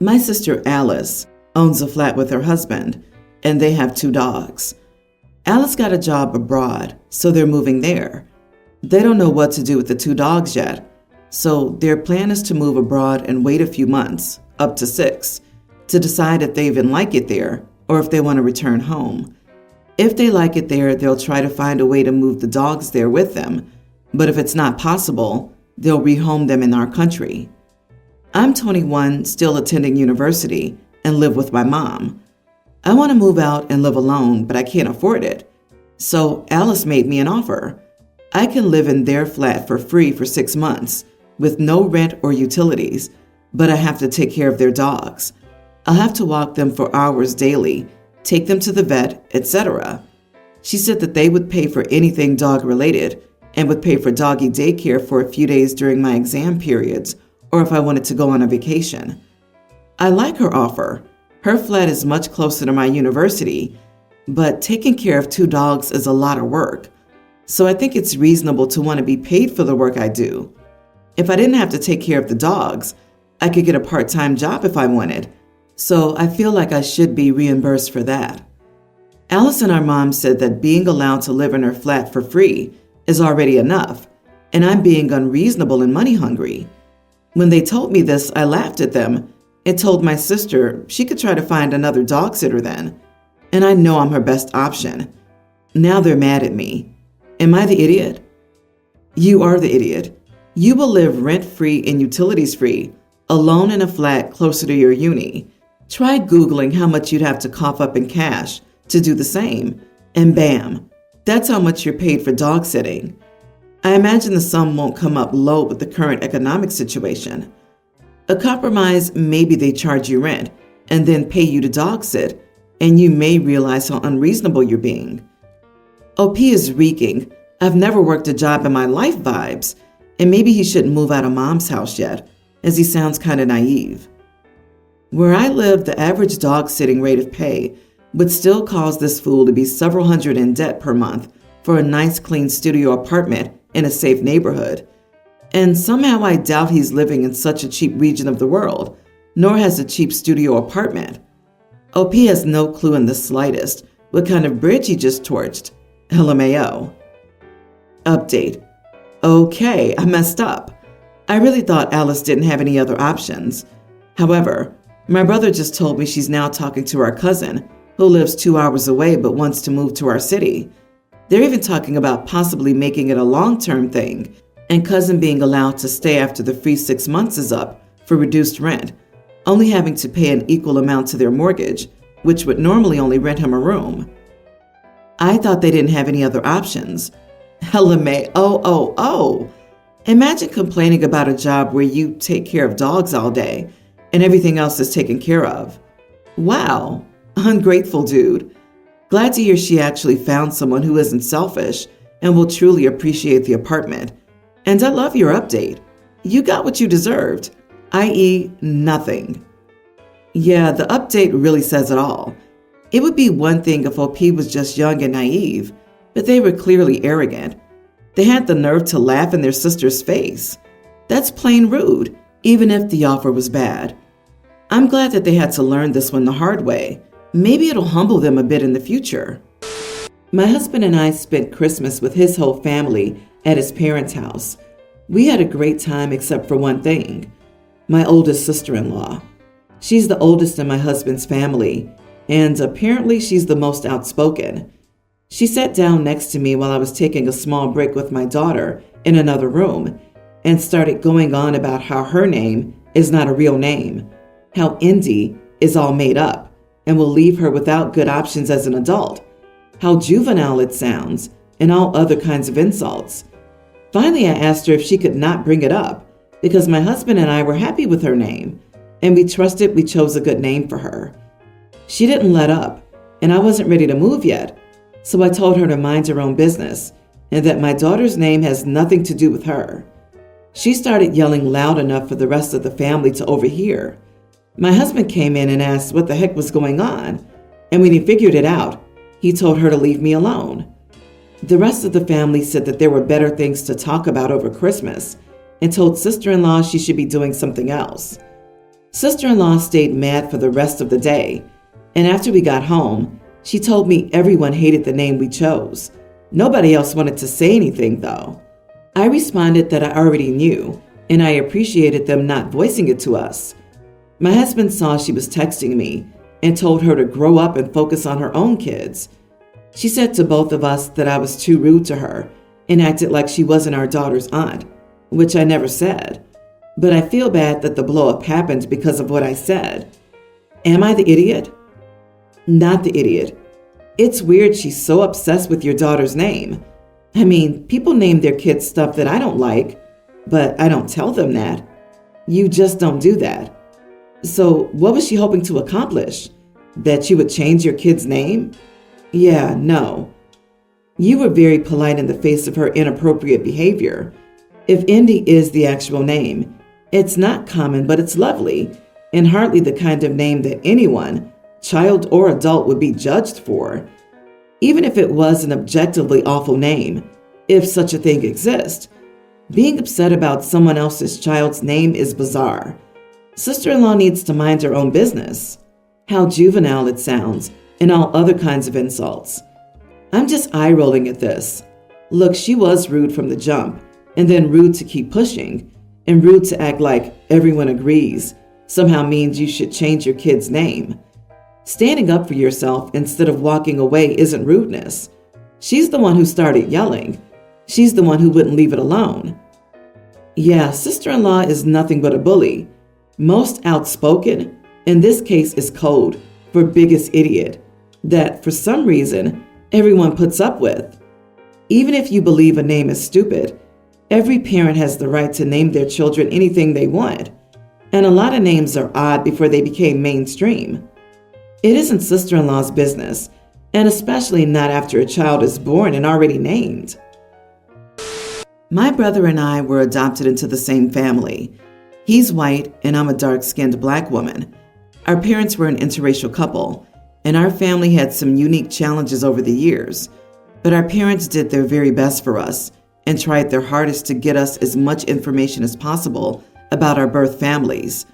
My sister Alice owns a flat with her husband, and they have 2 dogs. Alice got a job abroad, so they're moving there. They don't know what to do with the 2 dogs yet, so their plan is to move abroad and wait a few months, up to 6, to decide if they even like it there or if they want to return home. If they like it there, they'll try to find a way to move the dogs there with them, but if it's not possible, they'll rehome them in our country. I'm 21, still attending university, and live with my mom. I want to move out and live alone, but I can't afford it. So Alice made me an offer. I can live in their flat for free for 6 months, with no rent or utilities, but I have to take care of their dogs. I'll have to walk them for hours daily, take them to the vet, etc. She said that they would pay for anything dog-related and would pay for doggy daycare for a few days during my exam periods or if I wanted to go on a vacation. I like her offer. Her flat is much closer to my university, but taking care of 2 dogs is a lot of work. So I think it's reasonable to want to be paid for the work I do. If I didn't have to take care of the dogs, I could get a part-time job if I wanted. So I feel like I should be reimbursed for that. Alice and our mom said that being allowed to live in her flat for free is already enough, and I'm being unreasonable and money hungry. When they told me this, I laughed at them and told my sister she could try to find another dog sitter then, and I know I'm her best option. Now they're mad at me. Am I the idiot? You are the idiot. You will live rent-free and utilities-free, alone in a flat closer to your uni. Try Googling how much you'd have to cough up in cash to do the same, and bam, that's how much you're paid for dog sitting. I imagine the sum won't come up low with the current economic situation. A compromise, maybe they charge you rent and then pay you to dog sit, and you may realize how unreasonable you're being. OP is reeking, I've never worked a job in my life vibes, and maybe he shouldn't move out of mom's house yet, as he sounds kind of naive. Where I live, the average dog sitting rate of pay would still cause this fool to be several hundred in debt per month for a nice clean studio apartment in a safe neighborhood. And somehow I doubt he's living in such a cheap region of the world, nor has a cheap studio apartment. OP has no clue in the slightest what kind of bridge he just torched. LMAO. Update. Okay, I messed up. I really thought Alice didn't have any other options. However, my brother just told me she's now talking to our cousin, who lives 2 hours away but wants to move to our city. They're even talking about possibly making it a long-term thing, and cousin being allowed to stay after the free 6 months is up for reduced rent, only having to pay an equal amount to their mortgage, which would normally only rent him a room. I thought they didn't have any other options. LMAO. Imagine complaining about a job where you take care of dogs all day and everything else is taken care of. Wow, ungrateful dude. Glad to hear she actually found someone who isn't selfish and will truly appreciate the apartment. And I love your update. You got what you deserved, i.e. nothing. Yeah, the update really says it all. It would be one thing if OP was just young and naive, but they were clearly arrogant. They had the nerve to laugh in their sister's face. That's plain rude, even if the offer was bad. I'm glad that they had to learn this one the hard way. Maybe it'll humble them a bit in the future. My husband and I spent Christmas with his whole family at his parents' house. We had a great time except for one thing. My oldest sister-in-law. She's the oldest in my husband's family, and apparently she's the most outspoken. She sat down next to me while I was taking a small break with my daughter in another room and started going on about how her name is not a real name, how Indy is all made up and will leave her without good options as an adult, how juvenile it sounds, and all other kinds of insults. Finally, I asked her if she could not bring it up because my husband and I were happy with her name and we trusted we chose a good name for her. She didn't let up, and I wasn't ready to move yet. So I told her to mind her own business and that my daughter's name has nothing to do with her. She started yelling loud enough for the rest of the family to overhear. My husband came in and asked what the heck was going on, and when he figured it out, he told her to leave me alone. The rest of the family said that there were better things to talk about over Christmas and told sister-in-law she should be doing something else. Sister-in-law stayed mad for the rest of the day, and after we got home, she told me everyone hated the name we chose. Nobody else wanted to say anything, though. I responded that I already knew, and I appreciated them not voicing it to us. My husband saw she was texting me and told her to grow up and focus on her own kids. She said to both of us that I was too rude to her and acted like she wasn't our daughter's aunt, which I never said. But I feel bad that the blow-up happened because of what I said. Am I the idiot? Not the idiot. It's weird she's so obsessed with your daughter's name. I mean, people name their kids stuff that I don't like, but I don't tell them that. You just don't do that. So what was she hoping to accomplish? That you would change your kid's name? Yeah, no. You were very polite in the face of her inappropriate behavior. If Indy is the actual name, it's not common, but it's lovely, and hardly the kind of name that anyone, child or adult, would be judged for. Even if it was an objectively awful name, if such a thing exists, being upset about someone else's child's name is bizarre. Sister-in-law needs to mind her own business. How juvenile it sounds, and all other kinds of insults. I'm just eye-rolling at this. Look, she was rude from the jump, and then rude to keep pushing, and rude to act like everyone agrees somehow means you should change your kid's name. Standing up for yourself instead of walking away isn't rudeness. She's the one who started yelling. She's the one who wouldn't leave it alone. Yeah, sister-in-law is nothing but a bully. Most outspoken, in this case, is code for biggest idiot, that for some reason everyone puts up with. Even if you believe a name is stupid, every parent has the right to name their children anything they want, and a lot of names are odd before they became mainstream. It isn't sister-in-law's business, and especially not after a child is born and already named. My brother and I were adopted into the same family. He's white and I'm a dark-skinned black woman. Our parents were an interracial couple, and our family had some unique challenges over the years, but our parents did their very best for us and tried their hardest to get us as much information as possible about our birth families.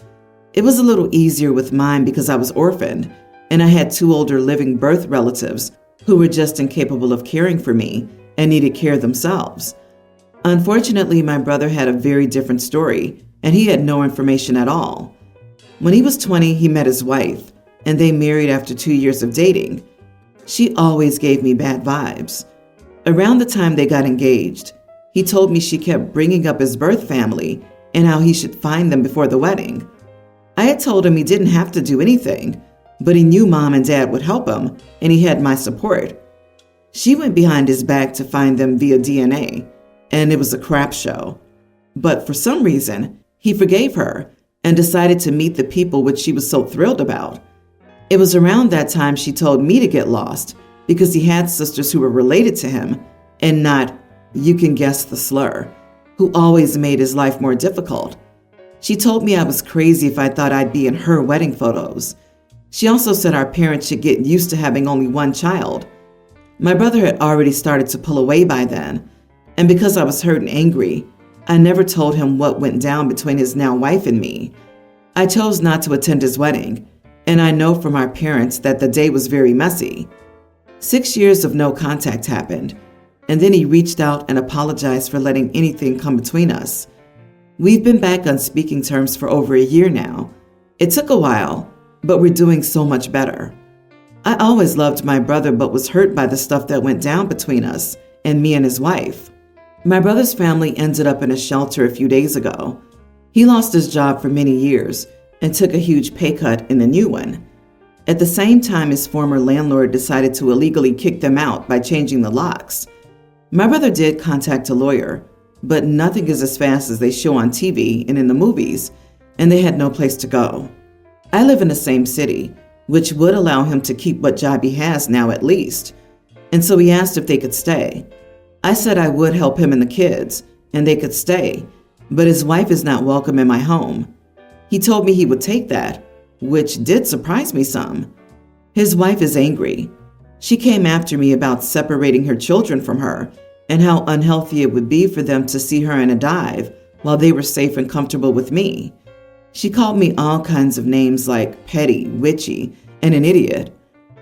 It was a little easier with mine because I was orphaned, and I had 2 older living birth relatives who were just incapable of caring for me and needed care themselves. Unfortunately, my brother had a very different story, and he had no information at all. When he was 20, he met his wife, and they married after 2 years of dating. She always gave me bad vibes. Around the time they got engaged, he told me she kept bringing up his birth family and how he should find them before the wedding. I had told him he didn't have to do anything, but he knew Mom and Dad would help him, and he had my support. She went behind his back to find them via DNA, and it was a crap show. But for some reason, he forgave her and decided to meet the people which she was so thrilled about. It was around that time she told me to get lost because he had sisters who were related to him and not, you can guess the slur, who always made his life more difficult. She told me I was crazy if I thought I'd be in her wedding photos. She also said our parents should get used to having only one child. My brother had already started to pull away by then, and because I was hurt and angry, I never told him what went down between his now wife and me. I chose not to attend his wedding, and I know from our parents that the day was very messy. 6 years of no contact happened, and then he reached out and apologized for letting anything come between us. We've been back on speaking terms for over a year now. It took a while, but we're doing so much better. I always loved my brother but was hurt by the stuff that went down between us and me and his wife. My brother's family ended up in a shelter a few days ago. He lost his job for many years and took a huge pay cut in a new one. At the same time, his former landlord decided to illegally kick them out by changing the locks. My brother did contact a lawyer, but nothing is as fast as they show on TV and in the movies, and they had no place to go. I live in the same city, which would allow him to keep what job he has now at least, and so he asked if they could stay. I said I would help him and the kids, and they could stay, but his wife is not welcome in my home. He told me he would take that, which did surprise me some. His wife is angry. She came after me about separating her children from her and how unhealthy it would be for them to see her in a dive while they were safe and comfortable with me. She called me all kinds of names like petty, witchy, and an idiot.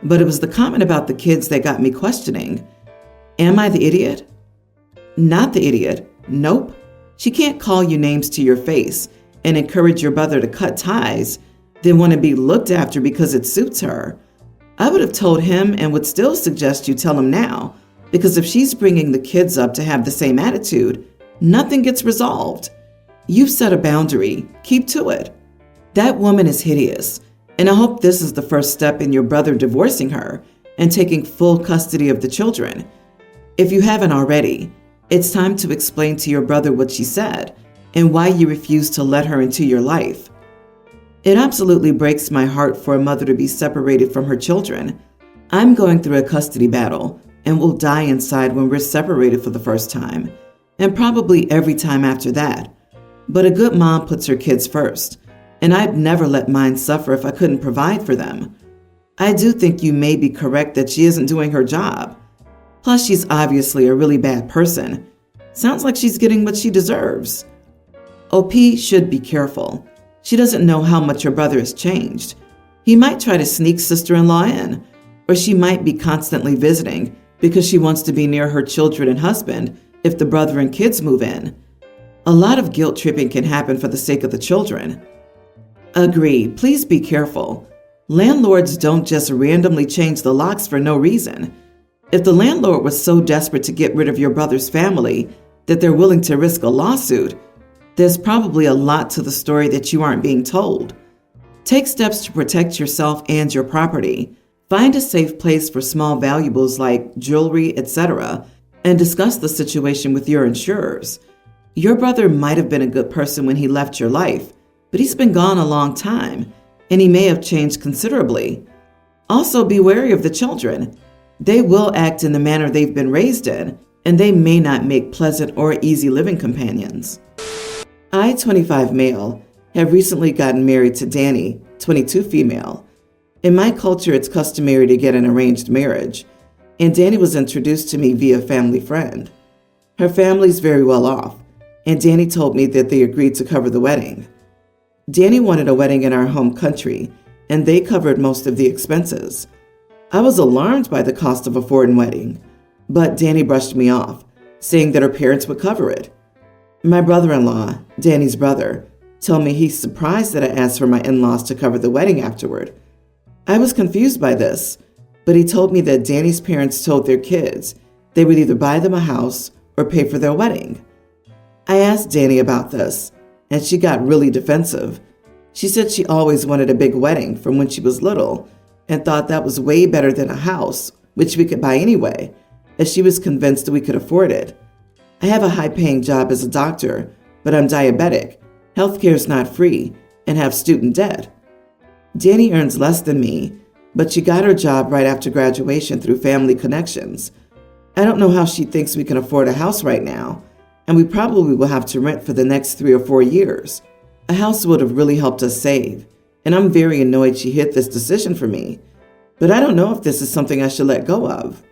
But it was the comment about the kids that got me questioning. Am I the idiot? Not the idiot. Nope. She can't call you names to your face and encourage your brother to cut ties, then want to be looked after because it suits her. I would have told him and would still suggest you tell him now, because if she's bringing the kids up to have the same attitude, nothing gets resolved. You've set a boundary. Keep to it. That woman is hideous, and I hope this is the first step in your brother divorcing her and taking full custody of the children. If you haven't already, it's time to explain to your brother what she said and why you refuse to let her into your life. It absolutely breaks my heart for a mother to be separated from her children. I'm going through a custody battle and will die inside when we're separated for the first time, and probably every time after that. But a good mom puts her kids first, and I'd never let mine suffer if I couldn't provide for them. I do think you may be correct that she isn't doing her job. Plus, she's obviously a really bad person. Sounds like she's getting what she deserves. OP should be careful. She doesn't know how much her brother has changed. He might try to sneak sister-in-law in, or she might be constantly visiting because she wants to be near her children and husband if the brother and kids move in. A lot of guilt tripping can happen for the sake of the children. Agree. Please be careful. Landlords don't just randomly change the locks for no reason. If the landlord was so desperate to get rid of your brother's family that they're willing to risk a lawsuit, there's probably a lot to the story that you aren't being told. Take steps to protect yourself and your property. Find a safe place for small valuables like jewelry, etc., and discuss the situation with your insurers. Your brother might have been a good person when he left your life, but he's been gone a long time, and he may have changed considerably. Also, be wary of the children. They will act in the manner they've been raised in, and they may not make pleasant or easy living companions. I, 25 male, have recently gotten married to Danny, 22 female. In my culture, it's customary to get an arranged marriage, and Danny was introduced to me via a family friend. Her family's very well off, and Danny told me that they agreed to cover the wedding. Danny wanted a wedding in our home country, and they covered most of the expenses. I was alarmed by the cost of a foreign wedding, but Danny brushed me off, saying that her parents would cover it. My brother-in-law, Danny's brother, told me he's surprised that I asked for my in-laws to cover the wedding afterward. I was confused by this, but he told me that Danny's parents told their kids they would either buy them a house or pay for their wedding. I asked Danny about this, and she got really defensive. She said she always wanted a big wedding from when she was little and thought that was way better than a house, which we could buy anyway, as she was convinced that we could afford it. I have a high-paying job as a doctor, but I'm diabetic, healthcare is not free, and have student debt. Danny earns less than me, but she got her job right after graduation through family connections. I don't know how she thinks we can afford a house right now, and we probably will have to rent for the next 3 or 4 years. A house would have really helped us save, and I'm very annoyed she hit this decision for me, but I don't know if this is something I should let go of.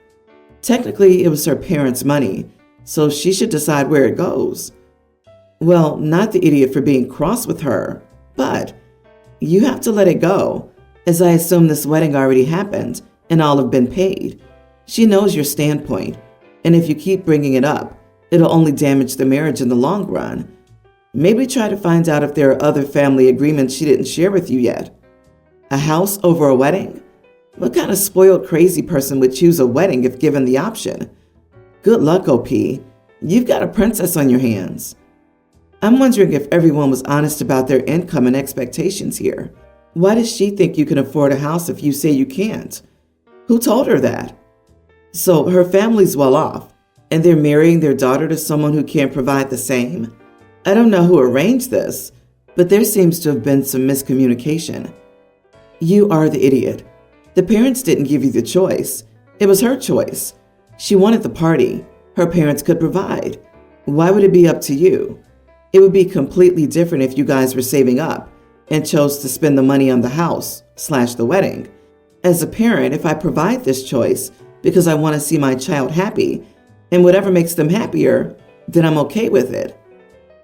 Technically, it was her parents' money, so she should decide where it goes. Well, not the idiot for being cross with her, but you have to let it go, as I assume this wedding already happened and all have been paid. She knows your standpoint, and if you keep bringing it up, it'll only damage the marriage in the long run. Maybe try to find out if there are other family agreements she didn't share with you yet. A house over a wedding? What kind of spoiled crazy person would choose a wedding if given the option? Good luck, OP. You've got a princess on your hands. I'm wondering if everyone was honest about their income and expectations here. Why does she think you can afford a house if you say you can't? Who told her that? So her family's well off, and they're marrying their daughter to someone who can't provide the same? I don't know who arranged this, but there seems to have been some miscommunication. You are the idiot. The parents didn't give you the choice. It was her choice. She wanted the party. Her parents could provide. Why would it be up to you? It would be completely different if you guys were saving up and chose to spend the money on the house/the wedding. As a parent, if I provide this choice because I want to see my child happy, and whatever makes them happier, then I'm okay with it.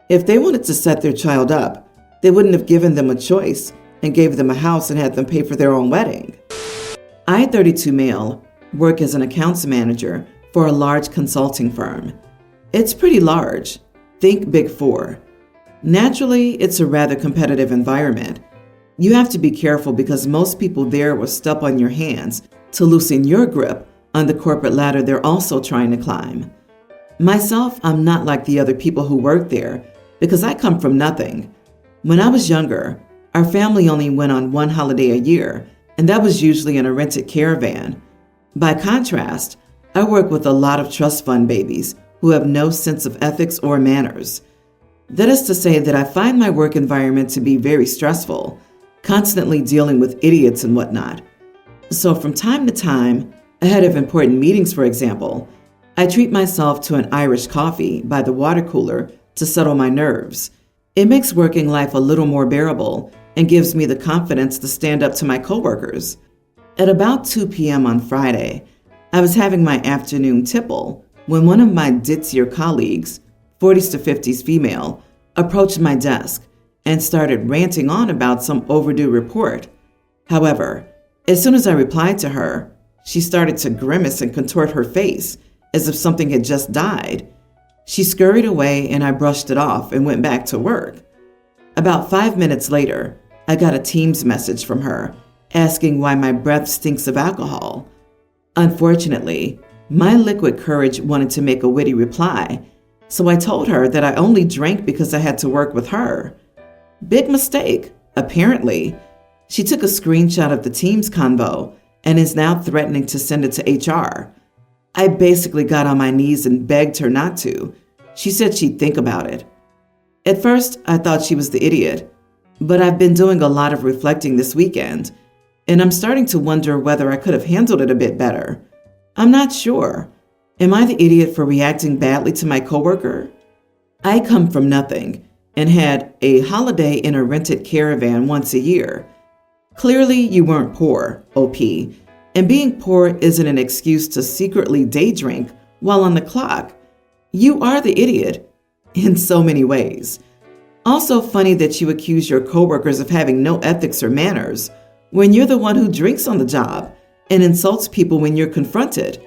If they wanted to set their child up, they wouldn't have given them a choice and gave them a house and had them pay for their own wedding. I, 32 male, work as an accounts manager for a large consulting firm. It's pretty large. Think Big Four. Naturally, it's a rather competitive environment. You have to be careful because most people there will step on your hands to loosen your grip on the corporate ladder they're also trying to climb. Myself, I'm not like the other people who work there because I come from nothing. When I was younger, our family only went on one holiday a year, and that was usually in a rented caravan. By contrast, I work with a lot of trust fund babies who have no sense of ethics or manners. That is to say that I find my work environment to be very stressful, constantly dealing with idiots and whatnot. So from time to time, ahead of important meetings, for example, I treat myself to an Irish coffee by the water cooler to settle my nerves. It makes working life a little more bearable and gives me the confidence to stand up to my coworkers. At about 2 p.m. on Friday, I was having my afternoon tipple when one of my ditzier colleagues, 40s to 50s female, approached my desk and started ranting on about some overdue report. However, as soon as I replied to her, she started to grimace and contort her face as if something had just died. She scurried away and I brushed it off and went back to work. About 5 minutes later, I got a Teams message from her asking why my breath stinks of alcohol. Unfortunately, my liquid courage wanted to make a witty reply, so I told her that I only drank because I had to work with her. Big mistake, apparently. She took a screenshot of the Teams convo and is now threatening to send it to HR. I basically got on my knees and begged her not to. She said she'd think about it. At first, I thought she was the idiot, but I've been doing a lot of reflecting this weekend, and I'm starting to wonder whether I could have handled it a bit better. I'm not sure. Am I the idiot for reacting badly to my coworker? I come from nothing and had a holiday in a rented caravan once a year. Clearly, you weren't poor, OP, and being poor isn't an excuse to secretly day drink while on the clock. You are the idiot in so many ways. Also funny that you accuse your coworkers of having no ethics or manners when you're the one who drinks on the job and insults people when you're confronted.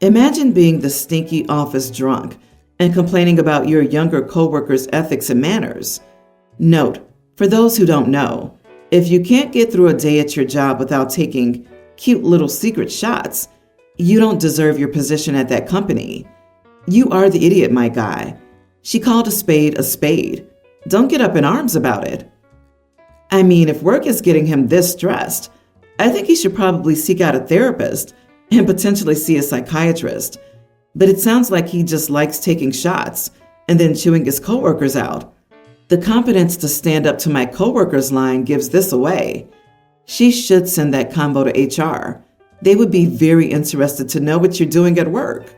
Imagine being the stinky office drunk and complaining about your younger coworkers' ethics and manners. Note, for those who don't know, if you can't get through a day at your job without taking cute little secret shots, you don't deserve your position at that company. You are the idiot, my guy. She called a spade a spade. Don't get up in arms about it. I mean, if work is getting him this stressed, I think he should probably seek out a therapist and potentially see a psychiatrist. But it sounds like he just likes taking shots and then chewing his coworkers out. The confidence to stand up to my coworkers line gives this away. She should send that combo to HR. They would be very interested to know what you're doing at work.